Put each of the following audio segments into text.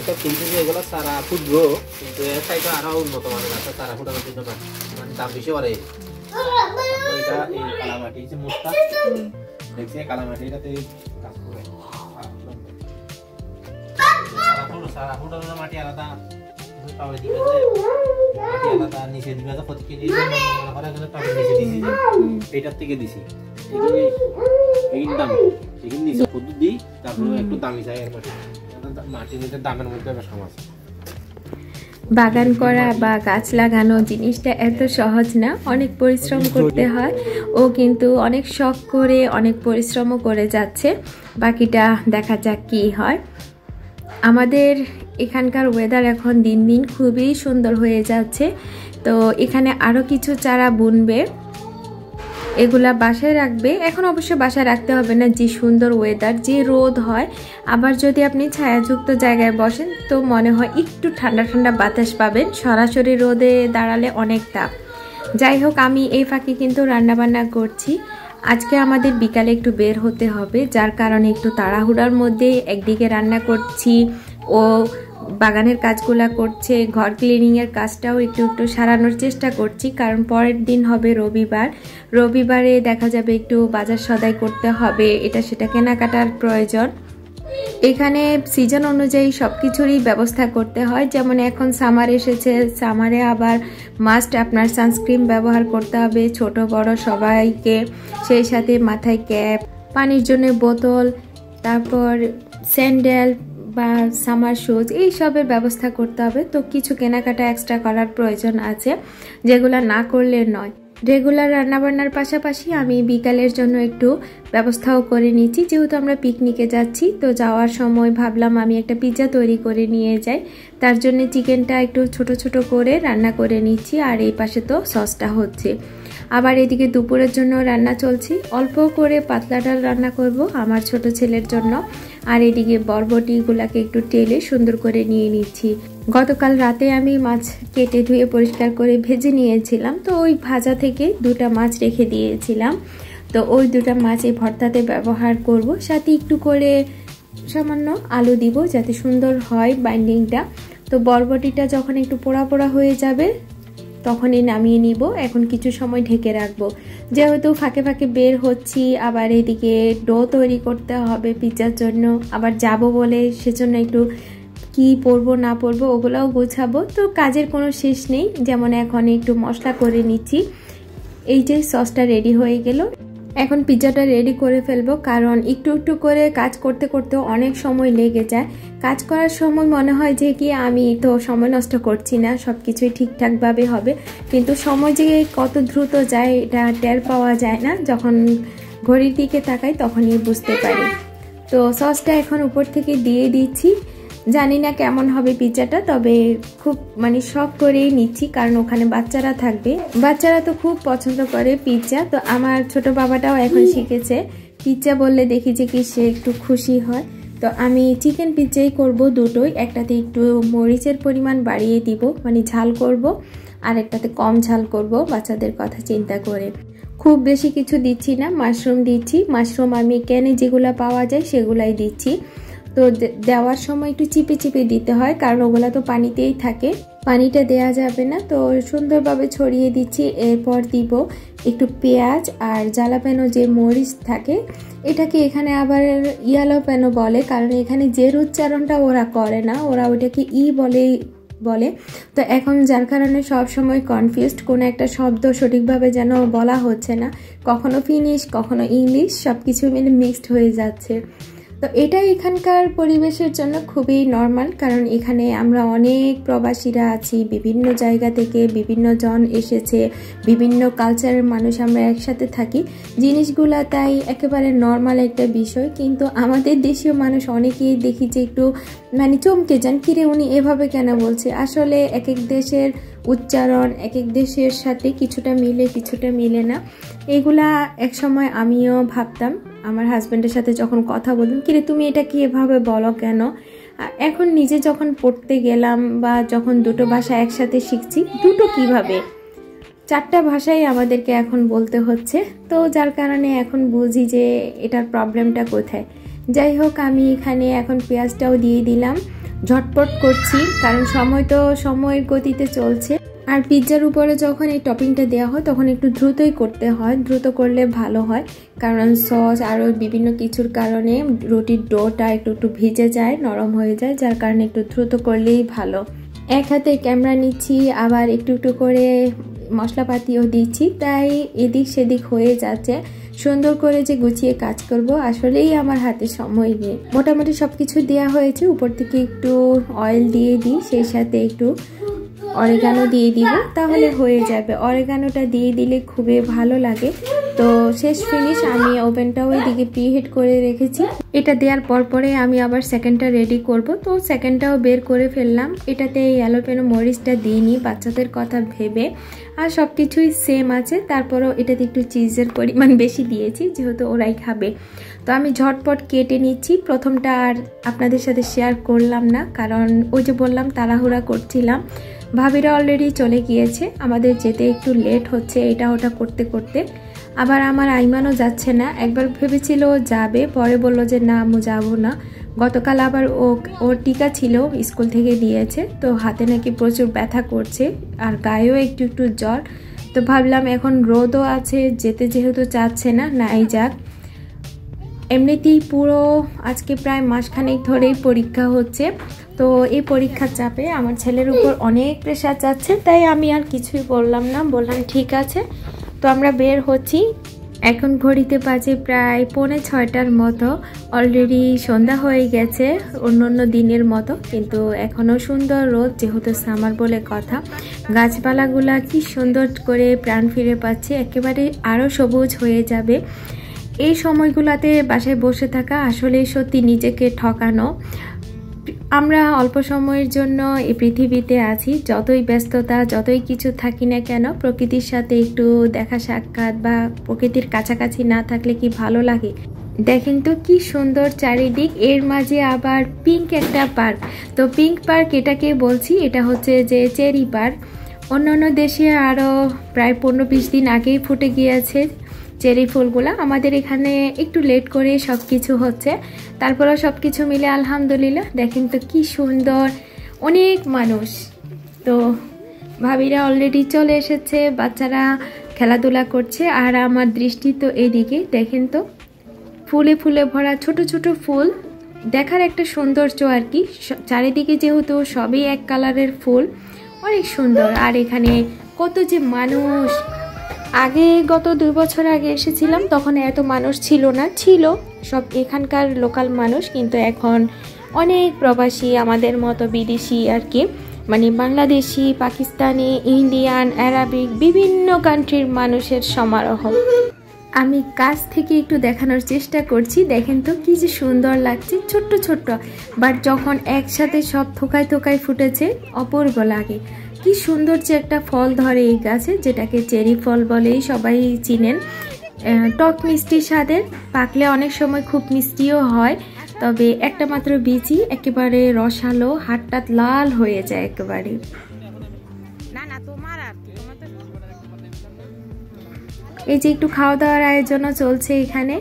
যেসব কিনতেছি এগুলো সারা ফুটবো, কিন্তু এর সাইডে আরো উন্নত মানের আছে সারা ফুটানোর জন্য, মানে দাম বেশি বাড়ে। এটা এই কালামাটি যে মুস্তা দেখছি, কালামাটি এটাতে কাজ করে। সারা ফুটানোর মাটি আলাদা পাবে দিবে, মাটি আলাদা নিচে দিবে, তো প্রত্যেক কেজি মনে করে গেলে পাবে নিচে দিছি, এইটার থেকে দিছি এই দাম এই নিচে পদ্ধতি দিই, তারপরে একটু দামি চাই এর মাটি নিতে দামের মধ্যে বেশ কম আছে। বাগান করা বা গাছ লাগানো জিনিসটা এত সহজ না, অনেক পরিশ্রম করতে হয়। ও কিন্তু অনেক শখ করে অনেক পরিশ্রমও করে যাচ্ছে, বাকিটা দেখা যাক কি হয়। আমাদের এখানকার ওয়েদার এখন দিন দিন খুবই সুন্দর হয়ে যাচ্ছে। তো এখানে আরও কিছু চারা বুনবে, এগুলা বাসায় রাখবে। এখন অবশ্য বাসায় রাখতে হবে না, যে সুন্দর ওয়েদার, যে রোদ হয়, আবার যদি আপনি ছায়াযুক্ত জায়গায় বসেন তো মনে হয় একটু ঠান্ডা ঠান্ডা বাতাস পাবেন, সরাসরি রোদে দাঁড়ালে অনেক তাপ। যাই হোক, আমি এই ফাঁকে কিন্তু রান্নাবান্না করছি। আজকে আমাদের বিকালে একটু বের হতে হবে, যার কারণে একটু তাড়াহুড়ার মধ্যে একদিকে রান্না করছি, ও বাগানের কাজগুলা করছে, ঘর ক্লিনিংয়ের কাজটাও একটু একটু সারানোর চেষ্টা করছি, কারণ পরের দিন হবে রবিবার। রবিবারে দেখা যাবে একটু বাজার সদাই করতে হবে, এটা সেটা কেনাকাটার প্রয়োজন। এখানে সিজন অনুযায়ী সব কিছুরই ব্যবস্থা করতে হয়। যেমন এখন সামার এসেছে, সামারে আবার মাস্ট আপনার সানস্ক্রিন ব্যবহার করতে হবে ছোট বড় সবাইকে, সেই সাথে মাথায় ক্যাপ, পানির জন্য বোতল, তারপর স্যান্ডেল বা সামার শুজ, এইসবের ব্যবস্থা করতে হবে। তো কিছু কেনাকাটা এক্সট্রা করার প্রয়োজন আছে, যেগুলো না করলে নয়। রেগুলার রান্নাবান্নার পাশাপাশি আমি বিকালের জন্য একটু ব্যবস্থাও করে নিচ্ছি, যেহেতু আমরা পিকনিকে যাচ্ছি। তো যাওয়ার সময় ভাবলাম আমি একটা পিৎজা তৈরি করে নিয়ে যাই, তার জন্য চিকেনটা একটু ছোট ছোট করে রান্না করে নিচ্ছি, আর এই পাশে তো সসটা হচ্ছে। আবার এদিকে দুপুরের জন্য রান্না চলছে, অল্প করে পাতলা ডাল রান্না করব আমার ছোট ছেলের জন্য। আর এদিকে বরবটিগুলাকে একটু টেলে সুন্দর করে নিয়ে নিচ্ছি। গতকাল রাতে আমি মাছ কেটে ধুয়ে পরিষ্কার করে ভেজে নিয়েছিলাম, তো ওই ভাজা থেকে দুটা মাছ রেখে দিয়েছিলাম। তো ওই দুটা মাছ এই ভর্তাতে ব্যবহার করব, সাথে একটু করে সামান্য আলু দিব যাতে সুন্দর হয় বাইন্ডিংটা। তো বরবটিটা যখন একটু পোড়া পোড়া হয়ে যাবে তখনই নামিয়ে নিব। এখন কিছু সময় ঢেকে রাখবো, যেহেতু ফাঁকে ফাঁকে বের হচ্ছি, আবার এদিকে ডো তৈরি করতে হবে পিৎজার জন্য, আবার যাব বলে সেজন্য একটু কি পরবো না পরবো ওগুলোও গোছাবো। তো কাজের কোনো শেষ নেই। যেমন এখন একটু মশলা করে নিচ্ছি, এই যে সসটা রেডি হয়ে গেল, এখন পিৎজাটা রেডি করে ফেলবো, কারণ একটু একটু করে কাজ করতে করতে অনেক সময় লেগে যায়। কাজ করার সময় মনে হয় যে কি আমি তো সময় নষ্ট করছি না, সব কিছুই ঠিকঠাকভাবে হবে, কিন্তু সময় যে কত দ্রুত যায় এটা টের পাওয়া যায় না। যখন ঘড়ির দিকে তাকাই তখনই বুঝতে পারি। তো সসটা এখন উপর থেকে দিয়ে দিচ্ছি। জানি না কেমন হবে পিৎজাটা, তবে খুব শখ করেই নিচ্ছি, কারণ ওখানে বাচ্চারা থাকবে, বাচ্চারা তো খুব পছন্দ করে পিৎজা। তো আমার ছোট বাবাটাও এখন শিখেছে, পিৎজা বললে দেখি যে কি সে একটু খুশি হয়। তো আমি চিকেন পিৎজাই করব দুটোই, একটাতে একটু মরিচের পরিমাণ বাড়িয়ে দিব, ঝাল করব, আর একটাতে কম ঝাল করব বাচ্চাদের কথা চিন্তা করে। খুব বেশি কিছু দিচ্ছি না, মাশরুম দিচ্ছি। মাশরুম আমি ক্যানে যেগুলো পাওয়া যায় সেগুলাই দিচ্ছি। তো দেওয়ার সময় একটু চিপে চিপে দিতে হয়, কারণ ওগুলা তো পানিতেই থাকে, পানিটা দেয়া যাবে না। তো সুন্দরভাবে ছড়িয়ে দিচ্ছি। এরপর দিব একটু পেঁয়াজ আর জ্বালাপেনো যে মরিচ থাকে, এটাকে এখানে আবার ইয়ালোপেনো বলে, কারণ এখানে যে উচ্চারণটা ওরা করে না, ওরা ওইটাকে বলে। তো এখন যার কারণে সব সময় কনফিউজড, কোনো একটা শব্দ সঠিকভাবে যেন বলা হচ্ছে না, কখনো ফিনিশ কখনো ইংলিশ, সব কিছু মিলে মিক্সড হয়ে যাচ্ছে। তো এটা এখানকার পরিবেশের জন্য খুবই নর্মাল, কারণ এখানে আমরা অনেক প্রবাসীরা আছি, বিভিন্ন জায়গা থেকে বিভিন্ন জন এসেছে, বিভিন্ন কালচারের মানুষ আমরা একসাথে থাকি, জিনিসগুলা তাই একেবারে নর্মাল একটা বিষয়। কিন্তু আমাদের দেশীয় মানুষ অনেকেই দেখি যে একটু চমকে যান, কিরে উনি এভাবে কেন বলছে। আসলে এক এক দেশের উচ্চারণ এক এক দেশের সাথে কিছুটা মিলে কিছুটা মিলে না। এগুলা এক সময় আমিও ভাবতাম, আমার হাজব্যান্ডের সাথে যখন কথা বলতাম, কিরে তুমি এটা কি এভাবে বলো কেন। এখন নিজে যখন পড়তে গেলাম বা যখন দুটো ভাষা একসাথে শিখছি, দুটো কিভাবে, চারটা ভাষাই আমাদেরকে এখন বলতে হচ্ছে। তো যার কারণে এখন বুঝি যে এটার প্রবলেমটা কোথায়। যাই হোক, আমি এখানে এখন পেঁয়াজটাও দিয়ে দিলাম, ঝটপট করছি, কারণ সময় তো সময়ের গতিতে চলছে। আর পিৎজার উপরে যখন এই টপিংটা দেওয়া হয় তখন একটু দ্রুতই করতে হয়, দ্রুত করলে ভালো হয়, কারণ সস আরও বিভিন্ন কিছুর কারণে রুটির ডোটা একটু ভিজে যায়, নরম হয়ে যায়, যার কারণে একটু দ্রুত করলেই ভালো। এক হাতে ক্যামেরা নিচ্ছি, আবার একটু করে মশলাপাতিও দিচ্ছি, তাই এদিক সেদিক হয়ে যাচ্ছে। সুন্দর করে যে গুছিয়ে কাজ করব আসলেই আমার হাতে সময় নেই। মোটামুটি সব কিছু দেওয়া হয়েছে, উপর থেকে একটু অয়েল দিয়ে দিই, সেই সাথে একটু অরিগানো দিয়ে দিব, তাহলে হয়ে যাবে। অরিগানোটা দিয়ে দিলে খুবই ভালো লাগে। তো শেষ ফিনিশ। আমি ওভেনটাও এদিকে প্রিহিট করে রেখেছি। এটা দেওয়ার পরে আমি আবার সেকেন্ডটা রেডি করব। তো সেকেন্ডটাও বের করে ফেললাম। এটাতে অ্যালোপেনো মরিচটা দিইনি বাচ্চাদের কথা ভেবে, আর সব কিছুই সেম আছে। তারপরেও এটাতে একটু চিজের পরিমাণ বেশি দিয়েছি, যেহেতু ওরাই খাবে। তো আমি ঝটপট কেটে নিচ্ছি। প্রথমটা আর আপনাদের সাথে শেয়ার করলাম না, কারণ ওই যে বললাম তাড়াহুড়া করছিলাম। ভাবিরা অলরেডি চলে গিয়েছে, আমাদের যেতে একটু লেট হচ্ছে এটা ওটা করতে করতে। আবার আমার আইমানও যাচ্ছে না। একবার ভেবেছিল যাবে, পরে বলল যে না আমি যাবো না। গতকাল আবার ওর টিকা ছিল, স্কুল থেকে দিয়েছে, তো হাতে নাকি প্রচুর ব্যথা করছে আর গায়েও একটু জ্বর। তো ভাবলাম এখন রোদও আছে, যেতে যেহেতু চাচ্ছে না, নাই যাক। এমনিতেই পুরো আজকে প্রায় মাসখানেক ধরেই পরীক্ষা হচ্ছে। তো এই পরীক্ষার চাপে আমার ছেলের উপর অনেক প্রেশার যাচ্ছে, তাই আমি আর কিছুই বললাম না, বললাম ঠিক আছে। তো আমরা বের হচ্ছি। এখন ঘড়িতে বাজে প্রায় 5:45টার মতো। অলরেডি সন্ধ্যা হয়ে গেছে অন্য দিনের মতো, কিন্তু এখনও সুন্দর রোদ, যেহেতু সামার বলে কথা। গাছপালাগুলা কি সুন্দর করে প্রাণ ফিরে পাচ্ছে, একেবারে আরও সবুজ হয়ে যাবে। এই সময়গুলোতে বাসায় বসে থাকা আসলে সত্যি নিজেকে ঠকানো। আমরা অল্প সময়ের জন্য এই পৃথিবীতে আছি, যতই ব্যস্ততা যতই কিছু থাকি না কেন, প্রকৃতির সাথে একটু দেখা সাক্ষাৎ বা প্রকৃতির কাছাকাছি না থাকলে কি ভালো লাগে। দেখেন তো কি সুন্দর চারিদিক, এর মাঝে আবার পিঙ্ক একটা পার্ক। তো পিঙ্ক পার্ক এটাকে বলছি, এটা হচ্ছে যে চেরি পার্ক। অন্যান্য দেশে আরও প্রায় 15-20 দিন আগেই ফুটে গিয়েছে চেরি ফুলগুলা। আমাদের এখানে একটু লেট করে সব কিছু হচ্ছে, তারপরেও সব কিছু মিলে আলহামদুলিল্লাহ। দেখেন তো কি সুন্দর, অনেক মানুষ। তো ভাবিরা অলরেডি চলে এসেছে, বাচ্চারা খেলাধুলা করছে, আর আমার দৃষ্টি তো এদিকে। দেখেন তো ফুলে ফুলে ভরা ছোট ছোট ফুল, দেখার একটা সৌন্দর্য আর কি। চারিদিকে যেহেতু সবই এক কালারের ফুল, অনেক সুন্দর। আর এখানে কত যে মানুষ। আগে গত 2 বছর আগে এসেছিলাম, তখন এত মানুষ ছিল না, ছিল সব এখানকার লোকাল মানুষ, কিন্তু এখন অনেক প্রবাসী, আমাদের মতো বিদেশি আর কি, মানে বাংলাদেশি, পাকিস্তানি, ইন্ডিয়ান, আরবিক, বিভিন্ন কান্ট্রির মানুষের সমারোহ। আমি কাছ থেকে একটু দেখানোর চেষ্টা করছি। দেখেন তো কি যে সুন্দর লাগছে, ছোট্ট ছোট্ট, বাট যখন একসাথে সব থোকায় থোকায় ফুটেছে অপূর্ব লাগে। কি সুন্দর যে একটা ফল ধরে এই গাছে, যেটাকে চেরি ফল বলেই সবাই চিনেন। টক মিষ্টি স্বাদের, পাকলে অনেক সময় খুব মিষ্টিও হয়। তবে একটা মাত্র বীজই একেবারে রসালো, হাতটা লাল হয়ে যায় একেবারে। এই যে একটু খাওয়া দাওয়ার আয়োজনও চলছে এখানে।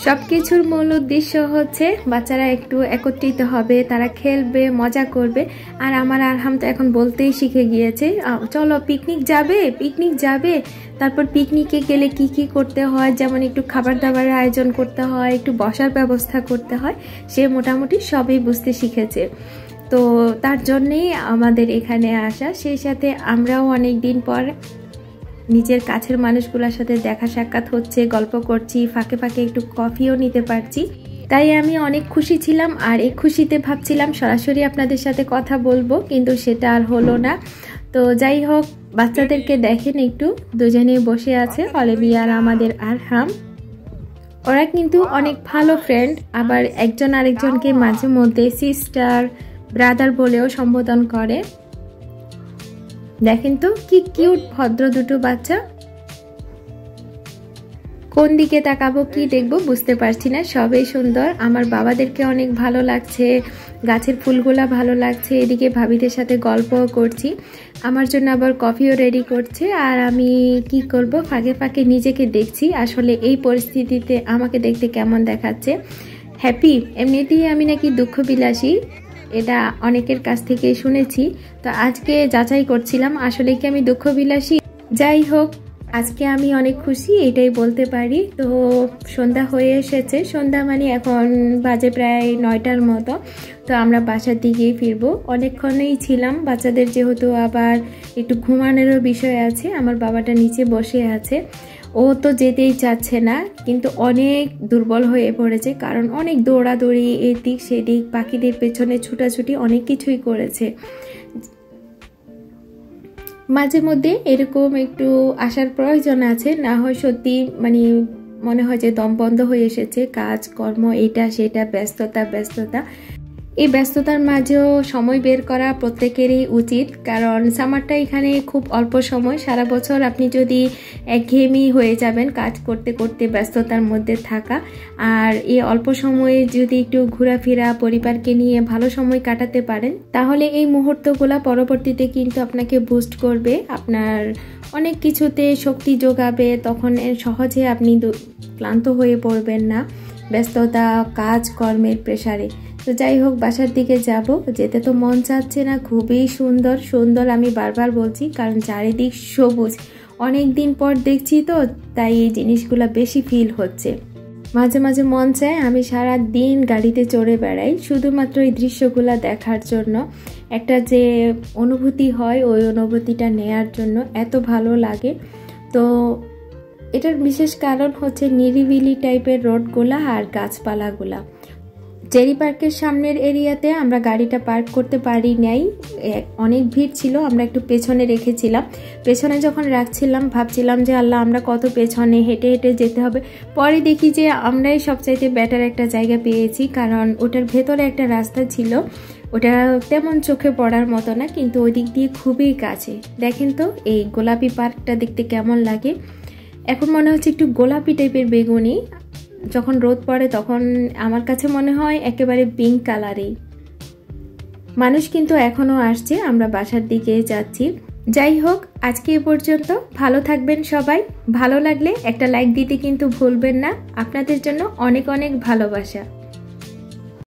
সবকিছুর মূল উদ্দেশ্য হচ্ছে বাচ্চারা একটু একত্রিত হবে, তারা খেলবে, মজা করবে। আর আমার আরহাম তো এখন বলতেই শিখে গিয়েছে, চলো পিকনিক যাবে, পিকনিক যাবে। তারপর পিকনিকে গেলে কি কি করতে হয়, যেমন একটু খাবার দাবারের আয়োজন করতে হয়, একটু বসার ব্যবস্থা করতে হয়, সে মোটামুটি সবই বুঝতে শিখেছে। তো তার জন্যেই আমাদের এখানে আসা। সেই সাথে আমরাও অনেক দিন পর নিজের কাছের মানুষগুলোর সাথে দেখা সাক্ষাৎ হচ্ছে, গল্প করছি, ফাঁকে ফাঁকে একটু কফিও নিতে পারছি। তাই আমি অনেক খুশি ছিলাম। আর এই খুশিতে ভাবছিলাম সরাসরি আপনাদের সাথে কথা বলবো, কিন্তু সেটা আর হলো না। তো যাই হোক, বাচ্চাদেরকে দেখেন একটু, দুজনে বসে আছে, অলিভিয়া আর আমাদের আরহাম। ওরা কিন্তু অনেক ভালো ফ্রেন্ড, আবার একজন আরেকজনকে মাঝে মধ্যে সিস্টার, ব্রাদার বলেও সম্বোধন করে। দেখেন তো কি কিউট ভদ্র দুটো বাচ্চা। কোন দিকে তাকাবো কি দেখবো বুঝতে পারছি না, সবই সুন্দর। আমার বাবাদেরকে অনেক ভালো লাগছে, গাছের ফুলগুলা ভালো লাগছে। এদিকে ভাবিদের সাথে গল্পও করছি, আমার জন্য আবার কফিও রেডি করছে। আর আমি কি করব, ফাঁকে ফাঁকে নিজেকে দেখছি আসলে এই পরিস্থিতিতে আমাকে দেখতে কেমন দেখাচ্ছে। হ্যাপি এমনিতেই আমি নাকি দুঃখ বিলাসী, এটা অনেকের কাছ থেকে শুনেছি। তো আজকে যাচাই করছিলাম আসলে কি আমি দুঃখ বিলাসী। যাই হোক, আজকে আমি অনেক খুশি এটাই বলতে পারি। তো সন্ধ্যা হয়ে এসেছে, সন্ধ্যা মানে এখন বাজে প্রায় 9টার মতো। তো আমরা বাসার দিকেই ফিরবো। অনেকক্ষণেই ছিলাম, বাচ্চাদের যেহেতু আবার একটু ঘুমানোরও বিষয় আছে। আমার বাবাটা নিচে বসে আছে, ও তো যেতেই চাচ্ছে না, কিন্তু অনেক দুর্বল হয়ে পড়েছে, কারণ অনেক দৌড়াদৌড়ি এদিক সেদিক, পাখিদের পেছনে ছুটাছুটি অনেক কিছুই করেছে। মাঝে মধ্যে এরকম একটু আসার প্রয়োজন আছে, না হয় সত্যি মানে মনে হয় যে দম বন্ধ হয়ে এসেছে। কাজ কর্ম এটা সেটা, ব্যস্ততা। এই ব্যস্ততার মাঝেও সময় বের করা প্রত্যেকেরই উচিত, কারণ সামারটা এখানে খুব অল্প সময়। সারা বছর আপনি যদি একঘেয়েমি হয়ে যাবেন কাজ করতে করতে, ব্যস্ততার মধ্যে থাকা, আর এই অল্প সময়ে যদি একটু ঘোরাফেরা, পরিবারকে নিয়ে ভালো সময় কাটাতে পারেন, তাহলে এই মুহূর্তগুলো পরবর্তীতে কিন্তু আপনাকে বুস্ট করবে, আপনার অনেক কিছুতে শক্তি যোগাবে। তখন সহজে আপনি ক্লান্ত হয়ে পড়বেন না ব্যস্ততা, কাজ কর্মের প্রেসারে। তো যাই হোক, বাসার দিকে যাব, যেতে তো মন চাচ্ছে না। খুবই সুন্দর আমি বারবার বলছি, কারণ চারিদিক সবুজ, অনেক দিন পর দেখছি তো, তাই এই জিনিসগুলো বেশি ফিল হচ্ছে। মাঝে মাঝে মন চায় আমি সারা দিন গাড়িতে চড়ে বেড়াই, শুধুমাত্র এই দৃশ্যগুলো দেখার জন্য। একটা যে অনুভূতি হয়, ওই অনুভূতিটা নেয়ার জন্য এত ভালো লাগে। তো এটার বিশেষ কারণ হচ্ছে নিরিবিলি টাইপের রোডগুলা আর গাছপালাগুলা। চেরি পার্কের সামনের এরিয়াতে আমরা গাড়িটা পার্ক করতে পারি নাই, অনেক ভিড় ছিল। আমরা একটু পেছনে রেখেছিলাম। পেছনে যখন রাখছিলাম ভাবছিলাম যে আল্লাহ, আমরা কত পেছনে, হেঁটে হেঁটে যেতে হবে। পরে দেখি যে আমরাই সবচাইতে বেটার একটা জায়গা পেয়েছি, কারণ ওটার ভেতরে একটা রাস্তা ছিল, ওটা তেমন চোখে পড়ার মতো না, কিন্তু ওই দিক দিয়ে খুবই কাছে। দেখেন তো এই গোলাপি পার্কটা দেখতে কেমন লাগে। এখন মনে হচ্ছে একটু গোলাপি টাইপের বেগুনি, যখন রোদ পড়ে তখন আমার কাছে মনে হয় একেবারে পিঙ্ক কালারেই। মানুষ কিন্তু এখনো আসছে, আমরা বাসার দিকে যাচ্ছি। যাই হোক, আজকে এ পর্যন্ত। ভালো থাকবেন সবাই। ভালো লাগলে একটা লাইক দিতে কিন্তু ভুলবেন না। আপনাদের জন্য অনেক অনেক ভালোবাসা।